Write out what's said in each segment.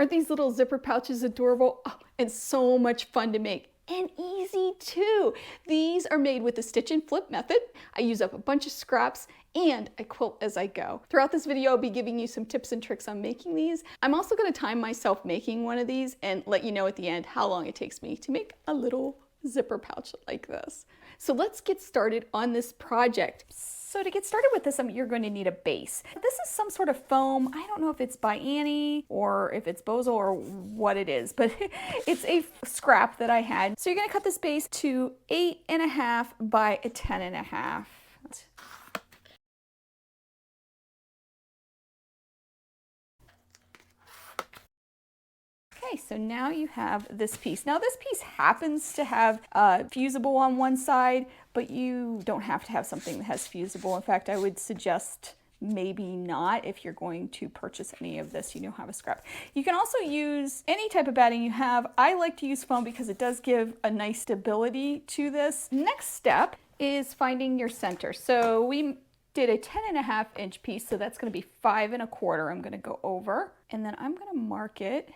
Aren't these little zipper pouches adorable? Oh, and so much fun to make. And easy too. These are made with the stitch and flip method. I use up a bunch of scraps and I quilt as I go. Throughout this video, I'll be giving you some tips and tricks on making these. I'm also going to time myself making one of these and let you know at the end how long it takes me to make a little zipper pouch like this. So let's get started on this project. So to get started with this, you're going to need a base. This is some sort of foam. I don't know if it's by Annie or if it's Bosal or what it is, but it's a scrap that I had. So you're going to cut this base to 8.5 by 10.5. Okay, so now you have this piece. Now this piece happens to have fusible on one side, but you don't have to have something that has fusible. In fact, I would suggest maybe not if you're going to purchase any of this. You don't have a scrap. You can also use any type of batting you have. I like to use foam because it does give a nice stability to this. Next step is finding your center. So we did a 10.5 inch piece, so that's going to be 5.25. I'm going to go over, and then I'm going to mark it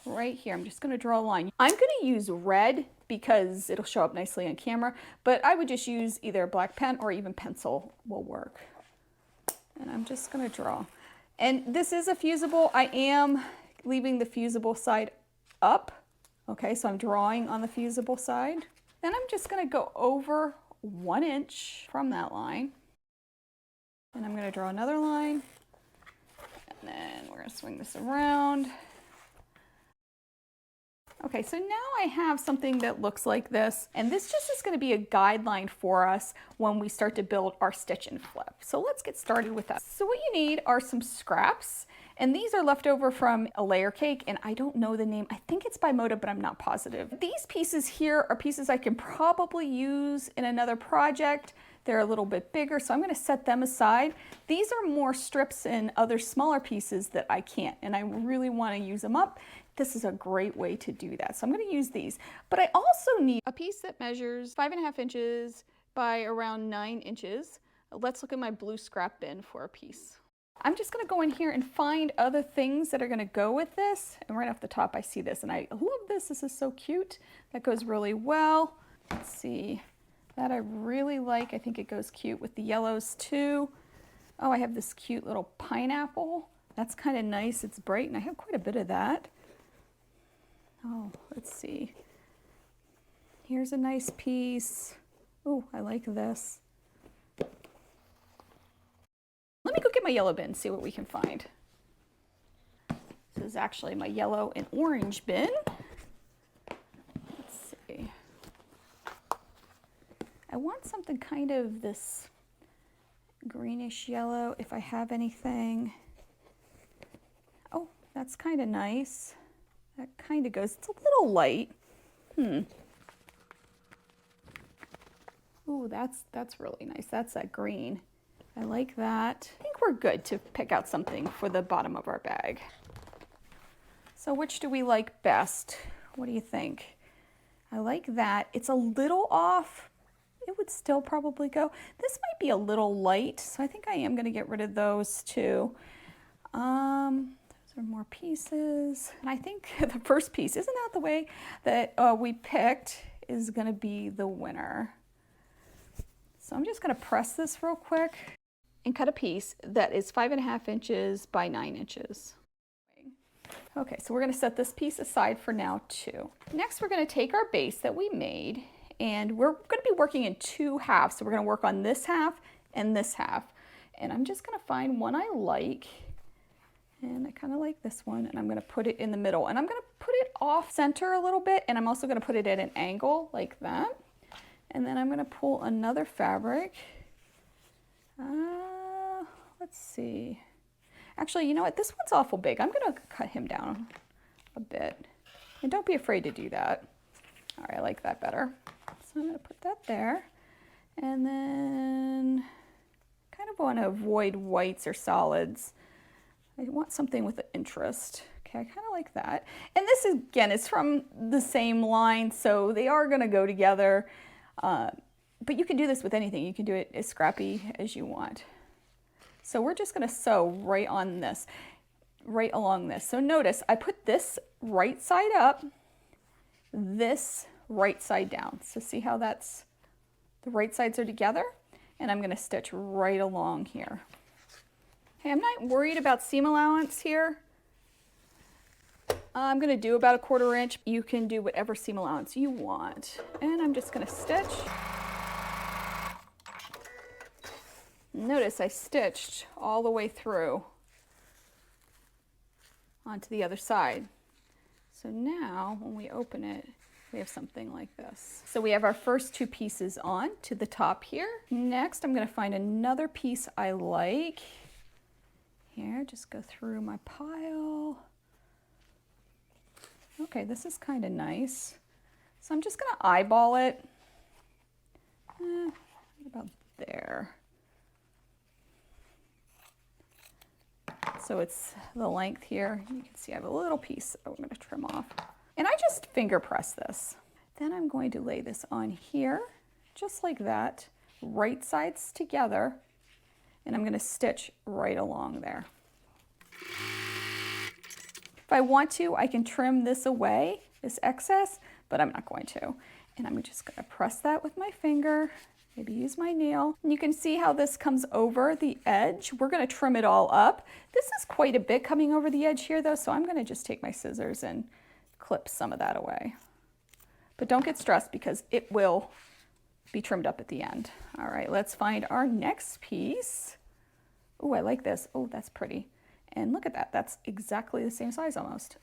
right here. I'm just going to draw a line. I'm going to use red because it'll show up nicely on camera, but I would just use either a black pen or even pencil will work. And I'm just going to draw. And this is a fusible. I am leaving the fusible side up. Okay, so I'm drawing on the fusible side. Then I'm just going to go over 1 inch from that line. And I'm going to draw another line. And then we're going to swing this around. Okay, so now I have something that looks like this, and this just is going to be a guideline for us when we start to build our stitch and flip. So let's get started with that. So what you need are some scraps, and these are left over from a layer cake, and I don't know the name. I think it's by Moda, but I'm not positive. These pieces here are pieces I can probably use in another project. They're a little bit bigger, so I'm going to set them aside. These are more strips and other smaller pieces that I can't, and I really want to use them up. This is a great way to do that. So I'm going to use these, but I also need a piece that measures 5.5 inches by around 9 inches. Let's look at my blue scrap bin for a piece. I'm just going to go in here and find other things that are going to go with this. And right off the top, I see this and I love this. This is so cute. That goes really well. Let's see. That I really like. I think it goes cute with the yellows too. Oh, I have this cute little pineapple. That's kind of nice. It's bright and I have quite a bit of that. Oh, let's see. Here's a nice piece. Oh, I like this. Let me go get my yellow bin, see what we can find. This is actually my yellow and orange bin. Let's see. I want something kind of this greenish yellow if I have anything. Oh, that's kind of nice. That kind of goes, it's a little light. Ooh, that's really nice. That's that green. I like that. I think we're good to pick out something for the bottom of our bag. So which do we like best? What do you think? I like that. It's a little off. It would still probably go. This might be a little light, so I think I am going to get rid of those too. Those are more pieces. And I think the first piece, isn't that the way that we picked, is going to be the winner. So I'm just going to press this real quick and cut a piece that is 5.5 inches by 9 inches. Okay, so we're going to set this piece aside for now too. Next, we're going to take our base that we made, and we're going to be working in 2 halves. So we're going to work on this half and this half. And I'm just going to find one I like. And I kind of like this one, and I'm going to put it in the middle. And I'm going to put it off center a little bit, and I'm also going to put it at an angle like that. And then I'm going to pull another fabric. Let's see. Actually, you know what? This one's awful big. I'm going to cut him down a bit. And don't be afraid to do that. All right, I like that better. So I'm going to put that there. And then kind of want to avoid whites or solids. I want something with an interest. Okay, I kind of like that. And this, again, is from the same line, so they are going to go together. But you can do this with anything. You can do it as scrappy as you want. So we're just going to sew right on this. right along this. So notice I put this right side up, this right side down. So see how that's, the right sides are together? And I'm going to stitch right along here. Okay, I'm not worried about seam allowance here. I'm going to do about 1/4 inch. You can do whatever seam allowance you want. And I'm just going to stitch. Notice I stitched all the way through onto the other side. So now when we open it, we have something like this. So we have our first 2 pieces on to the top here. Next, I'm going to find another piece I like. Here, just go through my pile. Okay, this is kind of nice. So I'm just going to eyeball it. About there. So it's the length here. You can see I have a little piece I'm going to trim off. And I just finger press this. Then I'm going to lay this on here, just like that, right sides together, and I'm going to stitch right along there. If I want to, I can trim this away, this excess, but I'm not going to. And I'm just going to press that with my finger, maybe use my nail. And you can see how this comes over the edge. We're going to trim it all up. This is quite a bit coming over the edge here though, so I'm going to just take my scissors and clip some of that away. But don't get stressed because it will be trimmed up at the end. All right, let's find our next piece. Oh, I like this. Oh, that's pretty. And look at that. That's exactly the same size almost.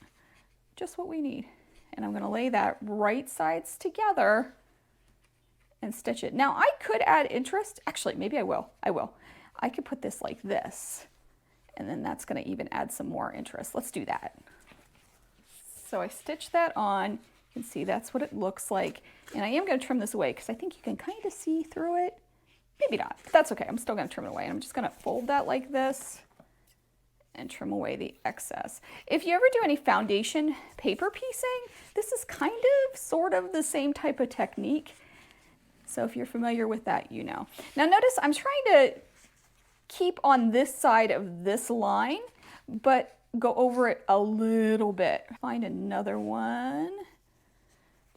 Just what we need. And I'm going to lay that right sides together and stitch it. Now I could add interest. Actually, maybe I will. I could put this like this. And then that's going to even add some more interest. Let's do that. So I stitched that on. You can see that's what it looks like. And I am going to trim this away because I think you can kind of see through it. Maybe not, but that's okay. I'm still going to trim it away. I'm just going to fold that like this and trim away the excess. If you ever do any foundation paper piecing, this is kind of sort of the same type of technique. So if you're familiar with that, you know. Now notice I'm trying to keep on this side of this line, but go over it a little bit. Find another one.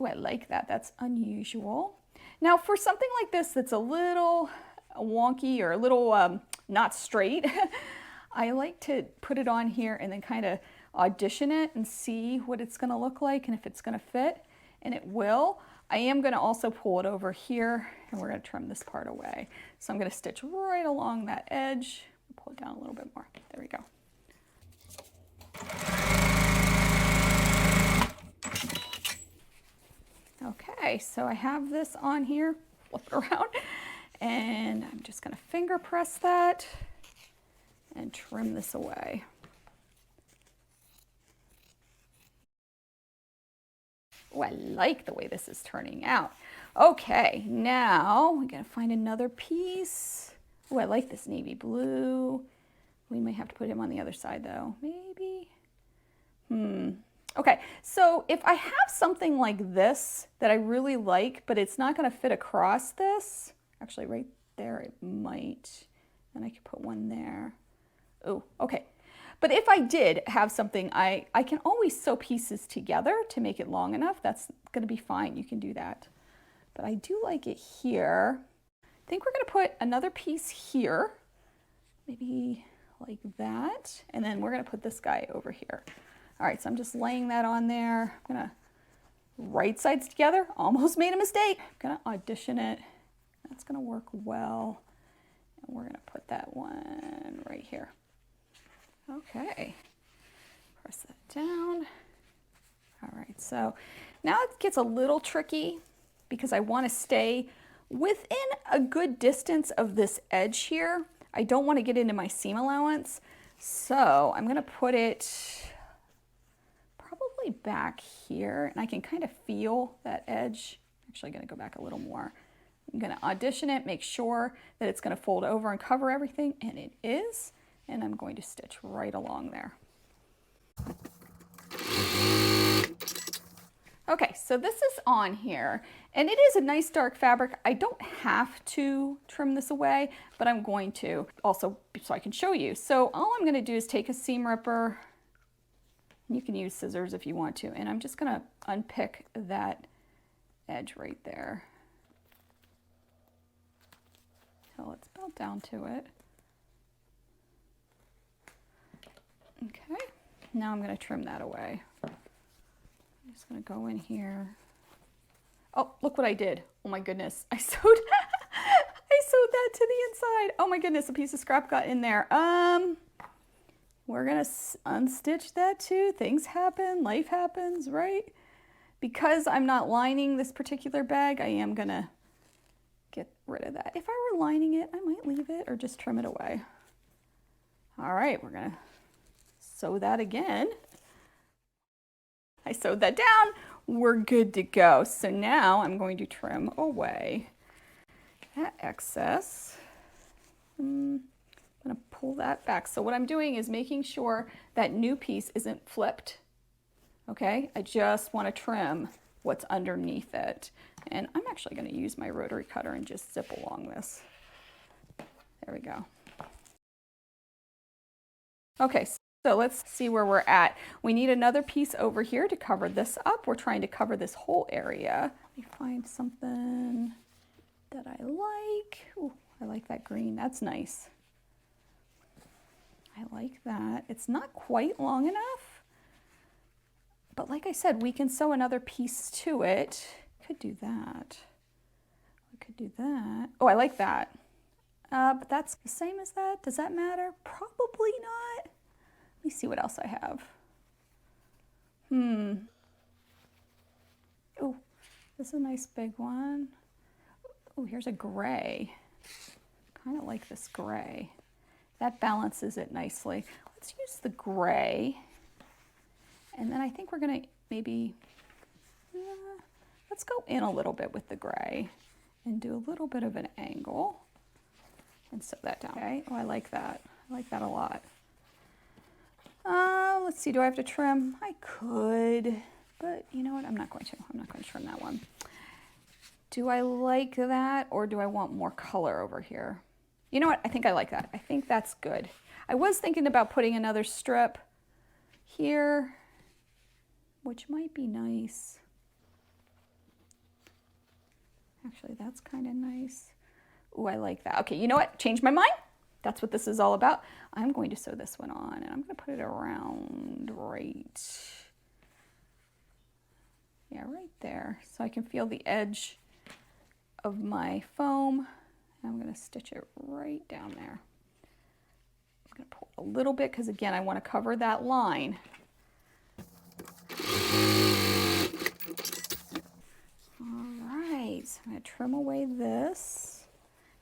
Oh, I like that. That's unusual. Now for something like this that's a little wonky or a little not straight, I like to put it on here and then kind of audition it and see what it's going to look like and if it's going to fit, and it will. I am going to also pull it over here and we're going to trim this part away. So I'm going to stitch right along that edge, pull it down a little bit more. There we go. Okay, so I have this on here, flip it around, and I'm just going to finger press that and trim this away. Oh, I like the way this is turning out. Okay, now we're going to find another piece. Oh, I like this navy blue. We may have to put him on the other side though, maybe. Okay, so if I have something like this that I really like, but it's not going to fit across this, actually right there it might, and I could put one there. Oh, okay. But if I did have something, I can always sew pieces together to make it long enough. That's going to be fine. You can do that. But I do like it here. I think we're going to put another piece here, maybe like that. And then we're going to put this guy over here. All right, so I'm just laying that on there. I'm going to right sides together. Almost made a mistake. I'm going to audition it. That's going to work well. And we're going to put that one right here. Okay, press that down. All right, so now it gets a little tricky because I want to stay within a good distance of this edge here. I don't want to get into my seam allowance, so I'm going to put it probably back here, and I can kind of feel that edge. I'm actually going to go back a little more. I'm going to audition it, make sure that it's going to fold over and cover everything, and it is. And I'm going to stitch right along there. Okay, so this is on here, and it is a nice dark fabric. I don't have to trim this away, but I'm going to also so I can show you. So all I'm going to do is take a seam ripper You can use scissors if you want to, and I'm just gonna unpick that edge right there. So it's about down to it. Okay, now I'm gonna trim that away. I'm just gonna go in here. Oh, look what I did. Oh my goodness, I sewed, I sewed that to the inside. Oh my goodness, a piece of scrap got in there. We're gonna unstitch that too. Things happen, life happens, right? Because I'm not lining this particular bag, I am gonna get rid of that. If I were lining it, I might leave it or just trim it away. All right, we're gonna sew that again. I sewed that down. We're good to go. So now I'm going to trim away that excess. I'm going to pull that back. So what I'm doing is making sure that new piece isn't flipped. Okay, I just want to trim what's underneath it. And I'm actually going to use my rotary cutter and just zip along this. There we go. Okay, so let's see where we're at. We need another piece over here to cover this up. We're trying to cover this whole area. Let me find something that I like. Ooh, I like that green. That's nice. I like that. It's not quite long enough, but like I said, we can sew another piece to it. Could do that. We could do that. Oh, I like that. But that's the same as that. Does that matter? Probably not. Let me see what else I have. Oh, this is a nice big one. Oh, here's a gray. Kind of like this gray. That balances it nicely. Let's use the gray. And then I think we're gonna maybe, let's go in a little bit with the gray and do a little bit of an angle and sew that down. Okay, oh, I like that. I like that a lot. Let's see, do I have to trim? I could, but you know what? I'm not going to. I'm not going to trim that one. Do I like that, or do I want more color over here? You know what? I think I like that. I think that's good. I was thinking about putting another strip here, which might be nice. Actually, that's kind of nice. Ooh, I like that. Okay, you know what? Change my mind. That's what this is all about. I'm going to sew this one on, and I'm going to put it around right, yeah, right there. So I can feel the edge of my foam. And I'm going to stitch it right down there. I'm going to pull a little bit because, again, I want to cover that line. All right, so I'm going to trim away this,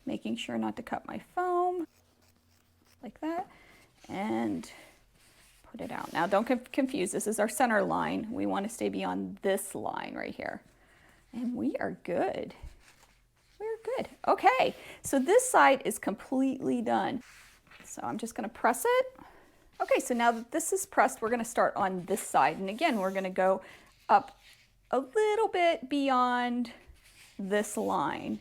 making sure not to cut my foam. Like that, and put it out. Now don't confuse, this is our center line. We want to stay beyond this line right here. And we are good. We're good. Okay, so this side is completely done. So I'm just going to press it. Okay, so now that this is pressed, we're going to start on this side. And again, we're going to go up a little bit beyond this line.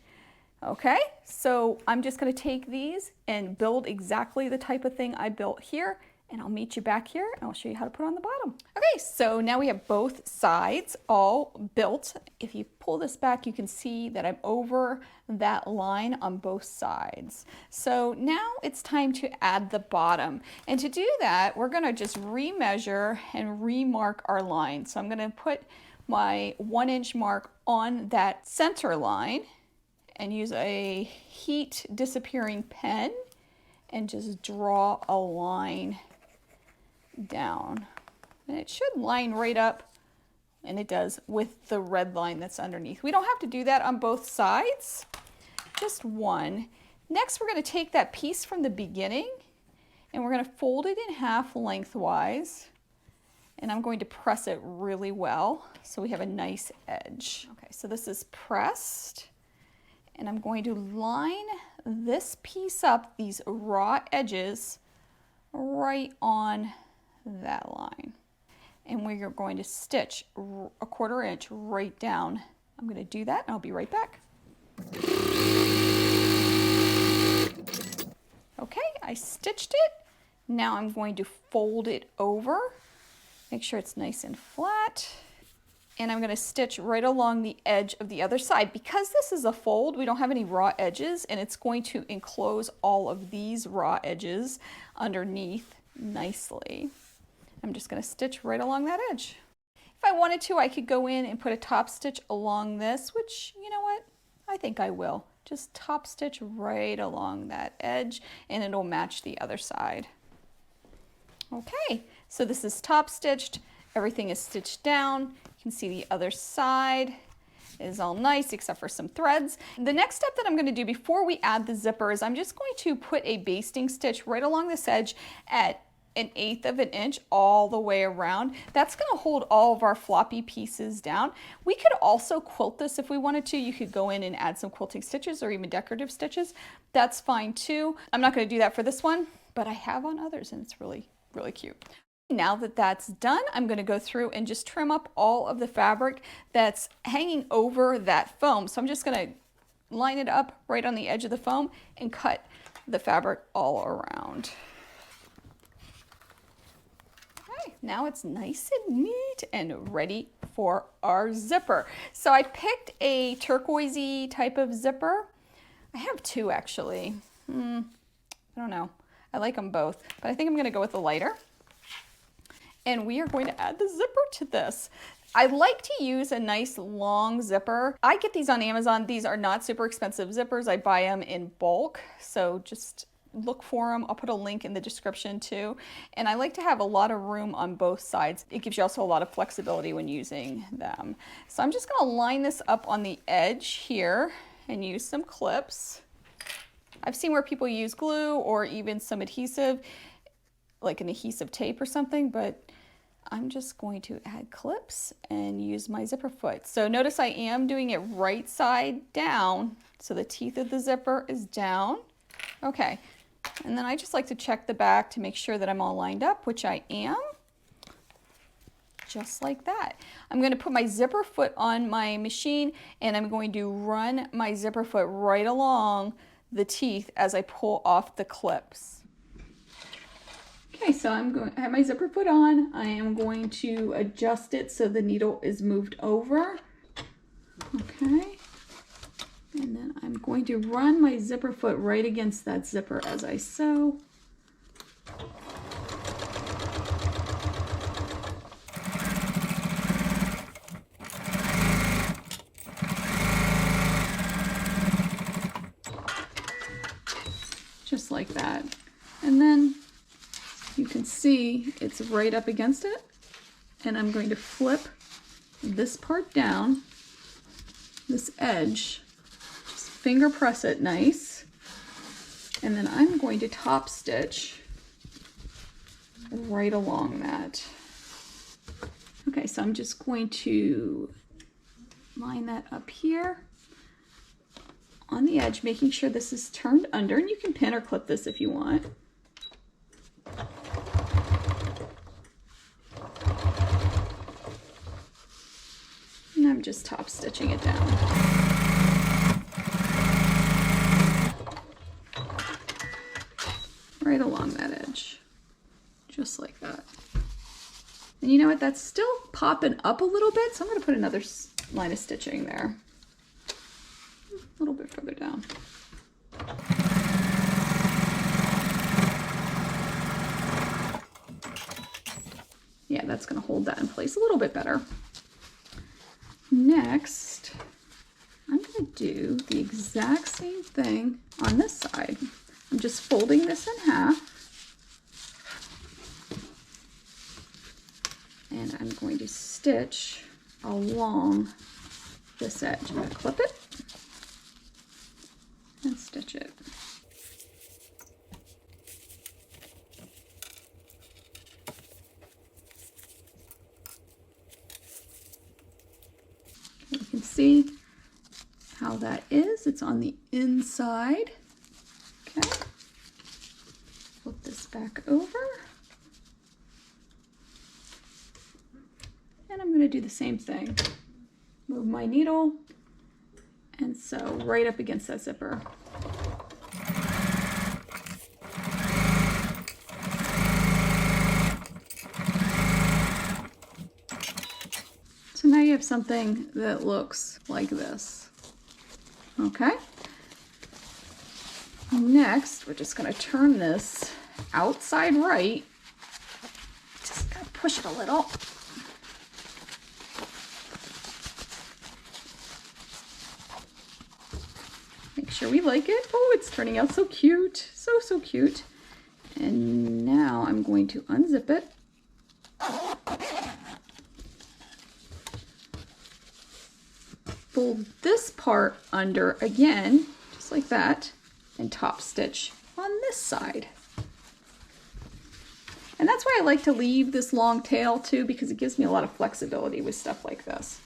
Okay, so I'm just going to take these and build exactly the type of thing I built here, and I'll meet you back here and I'll show you how to put on the bottom. Okay, so now we have both sides all built. If you pull this back, you can see that I'm over that line on both sides. So now it's time to add the bottom. And to do that, we're going to just remeasure and remark our line. So I'm going to put my 1-inch mark on that center line and use a heat disappearing pen and just draw a line down. And it should line right up, and it does, with the red line that's underneath. We don't have to do that on both sides, just one. Next, we're going to take that piece from the beginning and we're going to fold it in half lengthwise, and I'm going to press it really well so we have a nice edge. Okay, so this is pressed. And I'm going to line this piece up, these raw edges, right on that line. And we're going to stitch a 1/4 inch right down. I'm going to do that and I'll be right back. Okay, I stitched it. Now I'm going to fold it over Make sure it's nice and flat. And I'm going to stitch right along the edge of the other side. Because this is a fold, we don't have any raw edges, and it's going to enclose all of these raw edges underneath nicely. I'm just going to stitch right along that edge. If I wanted to, I could go in and put a top stitch along this, which, you know what, I think I will. Just top stitch right along that edge, and it'll match the other side. Okay, so this is top stitched. Everything is stitched down. You can see the other side is all nice except for some threads. The next step that I'm going to do before we add the zipper is I'm just going to put a basting stitch right along this edge at 1/8 of an inch all the way around. That's going to hold all of our floppy pieces down. We could also quilt this if we wanted to. You could go in and add some quilting stitches or even decorative stitches. That's fine too. I'm not going to do that for this one, but I have on others and it's really, really cute. Now that that's done, I'm going to go through and just trim up all of the fabric that's hanging over that foam. So I'm just going to line it up right on the edge of the foam and cut the fabric all around. Okay, now it's nice and neat and ready for our zipper. So I picked a turquoisey type of zipper. I have two actually. I don't know. I like them both, but I think I'm going to go with the lighter. And we are going to add the zipper to this. I like to use a nice long zipper. I get these on Amazon. These are not super expensive zippers. I buy them in bulk, so just look for them. I'll put a link in the description too. And I like to have a lot of room on both sides. It gives you also a lot of flexibility when using them. So I'm just going to line this up on the edge here and use some clips. I've seen where people use glue or even some adhesive, like an adhesive tape or something, but I'm just going to add clips and use my zipper foot. So notice I am doing it right side down, so the teeth of the zipper is down. Okay, and then I just like to check the back to make sure that I'm all lined up, which I am. Just like that. I'm going to put my zipper foot on my machine and I'm going to run my zipper foot right along the teeth as I pull off the clips. Okay, so I have my zipper foot on. I am going to adjust it so the needle is moved over. Okay. And then I'm going to run my zipper foot right against that zipper as I sew. Just like that. And then you can see it's right up against it, and I'm going to flip this part down, this edge, just finger press it nice, and then I'm going to top stitch right along that. Okay, so I'm just going to line that up here on the edge, making sure this is turned under, and you can pin or clip this if you want. And I'm just top stitching it down. Right along that edge, just like that. And you know what, that's still popping up a little bit, so I'm going to put another line of stitching there. A little bit further down. Yeah, that's going to hold that in place a little bit better. Next, I'm going to do the exact same thing on this side. I'm just folding this in half. And I'm going to stitch along this edge. I'm going to clip it and stitch it. You can see how that is. It's on the inside. Okay. Flip this back over. And I'm going to do the same thing. Move my needle and sew right up against that zipper. now you have something that looks like this. Okay. Next, we're just going to turn this outside right. Just gotta push it a little. Make sure we like it. Oh, it's turning out so cute. So cute. And now I'm going to unzip it. Fold this part under again, just like that, and top stitch on this side. And that's why I like to leave this long tail too, because it gives me a lot of flexibility with stuff like this.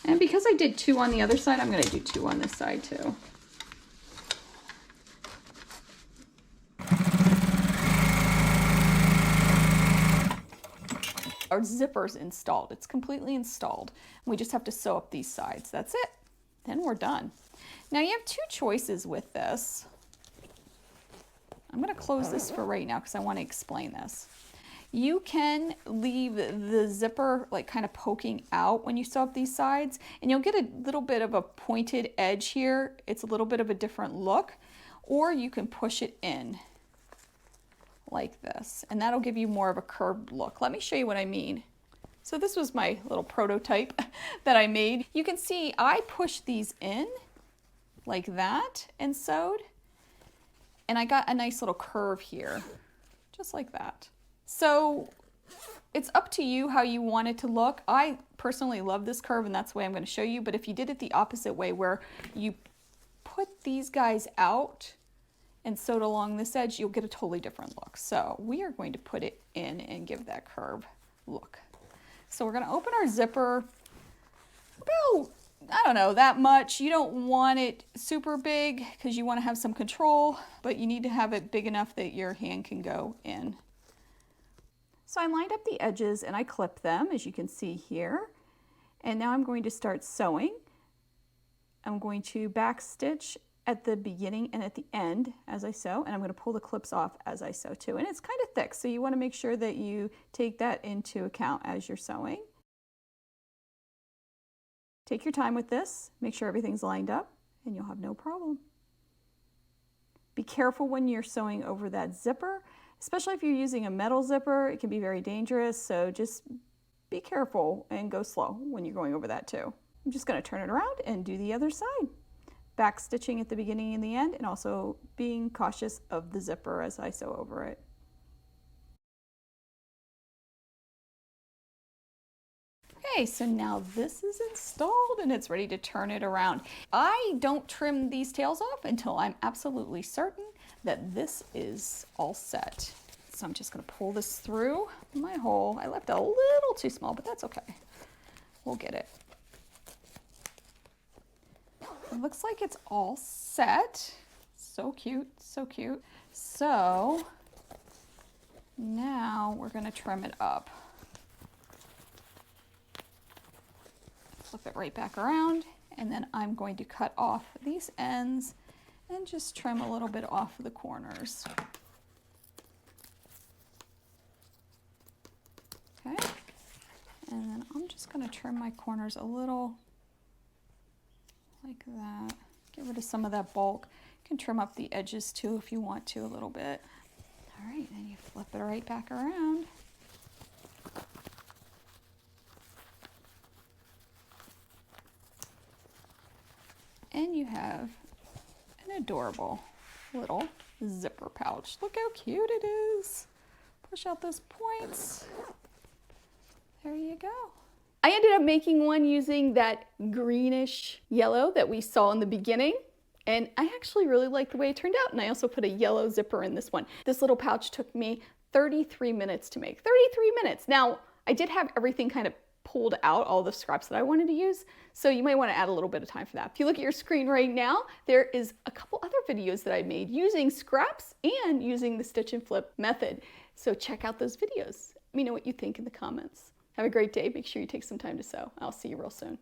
And because I did 2 on the other side, I'm going to do 2 on this side too. Our zipper's installed. It's completely installed. We just have to sew up these sides. That's it. Then we're done. Now you have 2 choices with this. I'm going to close this for right now because I want to explain this. You can leave the zipper like kind of poking out when you sew up these sides, and you'll get a little bit of a pointed edge here. It's a little bit of a different look. Or you can push it in like this, and that'll give you more of a curved look. Let me show you what I mean. So this was my little prototype that I made. You can see I pushed these in like that and sewed, and I got a nice little curve here, just like that. So it's up to you how you want it to look. I personally love this curve, and that's the way I'm going to show you, but if you did it the opposite way, where you put these guys out and sewed along this edge, you'll get a totally different look. So we are going to put it in and give that curve look. So we're going to open our zipper about, I don't know, that much. You don't want it super big because you want to have some control, but you need to have it big enough that your hand can go in. So I lined up the edges and I clipped them, as you can see here. And now I'm going to start sewing. I'm going to back stitch at the beginning and at the end as I sew, and I'm going to pull the clips off as I sew too. And it's kind of thick, so you want to make sure that you take that into account as you're sewing. Take your time with this, make sure everything's lined up, and you'll have no problem. Be careful when you're sewing over that zipper, especially if you're using a metal zipper. It can be very dangerous, so just be careful and go slow when you're going over that too. I'm just going to turn it around and do the other side. Back stitching at the beginning and the end, and also being cautious of the zipper as I sew over it. Okay, so now this is installed and it's ready to turn it around. I don't trim these tails off until I'm absolutely certain that this is all set. So I'm just going to pull this through my hole. I left it a little too small, but that's okay. We'll get it. It looks like it's all set. So cute, so cute. So now we're going to trim it up. Flip it right back around, and then I'm going to cut off these ends and just trim a little bit off the corners. Okay, and then I'm just going to trim my corners a little like that. Get rid of some of that bulk. You can trim up the edges too if you want to a little bit. All right, then you flip it right back around. And you have an adorable little zipper pouch. Look how cute it is. Push out those points. There you go. I ended up making one using that greenish yellow that we saw in the beginning. And I actually really like the way it turned out. And I also put a yellow zipper in this one. This little pouch took me 33 minutes to make. 33 minutes. Now, I did have everything kind of pulled out, all the scraps that I wanted to use. So you might want to add a little bit of time for that. If you look at your screen right now, there is a couple other videos that I made using scraps and using the stitch and flip method. So check out those videos. Let me know what you think in the comments. Have a great day. Make sure you take some time to sew. I'll see you real soon.